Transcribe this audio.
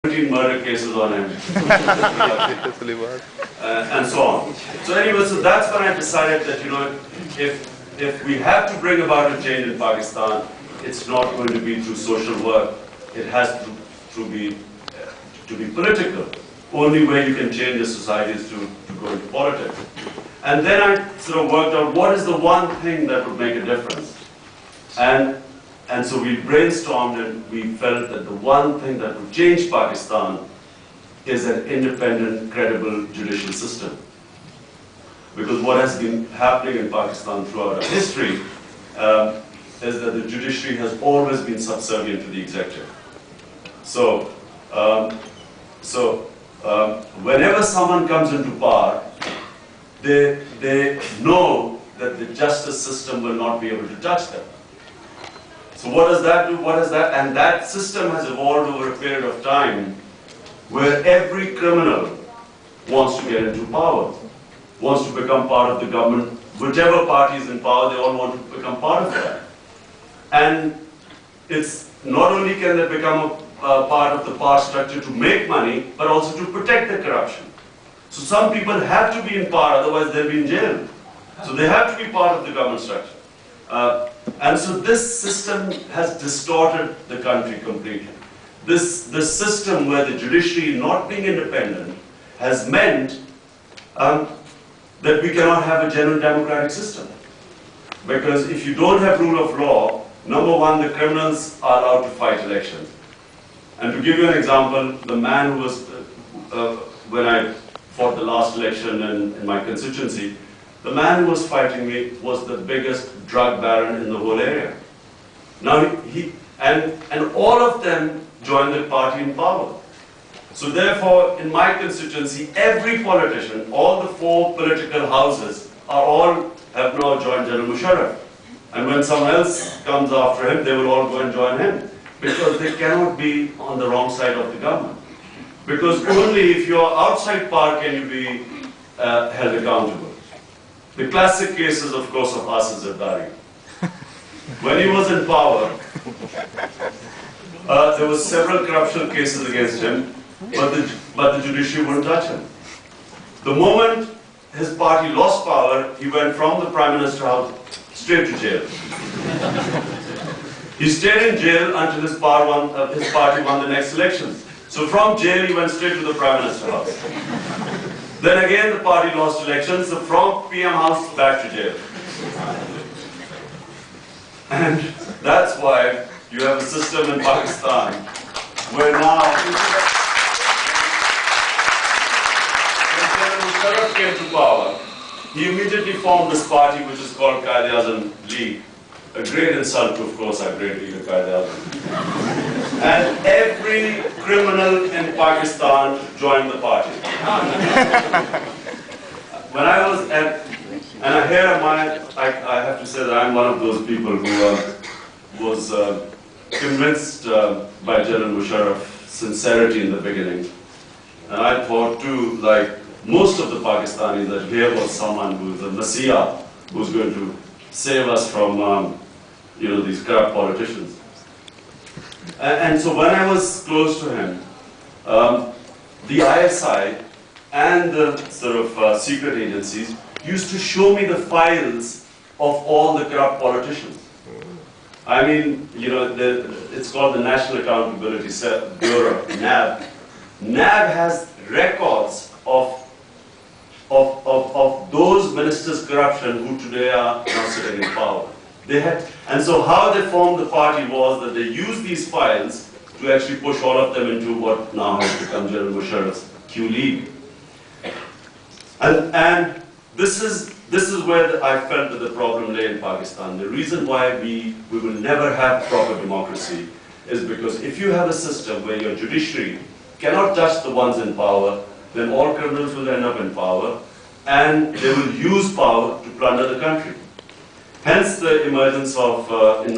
17 murder cases on him, and so on. So anyway, so that's when I decided that, you know, if we have to bring about a change in Pakistan, it's not going to be through social work. It has to be political. Only way you can change the society is to go into politics. And then I sort of worked out what is the one thing that would make a difference. And so we brainstormed and we felt that the one thing that would change Pakistan is an independent, credible judicial system. Because what has been happening in Pakistan throughout our history is that the judiciary has always been subservient to the executive. So, whenever someone comes into power, they know that the justice system will not be able to touch them. So what does that do? What is that? And that system has evolved over a period of time where every criminal wants to get into power, wants to become part of the government. Whichever party is in power, they all want to become part of that. And it's not only can they become a part of the power structure to make money, but also to protect the corruption. So some people have to be in power, otherwise they'll be in jail. So they have to be part of the government structure. And so this system has distorted the country completely. This system where the judiciary not being independent has meant that we cannot have a genuine democratic system. Because if you don't have rule of law, number one, the criminals are allowed to fight elections. And to give you an example, the man who was, when I fought the last election in my constituency, the man who was fighting me was the biggest drug baron in the whole area. Now and all of them joined the party in power. So therefore, in my constituency, every politician, all the 4 political houses, have now joined General Musharraf. And when someone else comes after him, they will all go and join him. Because they cannot be on the wrong side of the government. Because only if you are outside power can you be held accountable. The classic cases, of course, of Asif Zardari. When he was in power, there were several corruption cases against him, but the judiciary wouldn't touch him. The moment his party lost power, he went from the Prime Minister house straight to jail. He stayed in jail until his party won the next elections. So from jail, he went straight to the Prime Minister house. Then again, the party lost elections, so from PM house back to jail. And that's why you have a system in Pakistan where now, when General Musharraf came to power, he immediately formed this party which is called Quaid-e-Azam League. A great insult to, of course, our great leader, Quaid-e-Azam. And every criminal in Pakistan joined the party. When I was at, and I have to say that I'm one of those people who was convinced by General Musharraf's sincerity in the beginning. And I thought too, like most of the Pakistanis, that here was someone who's a messiah, who's going to save us from these corrupt politicians. And so when I was close to him, the ISI and the sort of secret agencies used to show me the files of all the corrupt politicians. I mean, it's called the National Accountability Bureau, NAB. NAB has records of those ministers' corruption who today are now sitting in power. And so how they formed the party was that they used these files to actually push all of them into what now has become General Musharraf's Q League. And this is where I felt that the problem lay in Pakistan. The reason why we will never have proper democracy is because if you have a system where your judiciary cannot touch the ones in power, then all criminals will end up in power, and they will use power to plunder the country. Hence the emergence of, in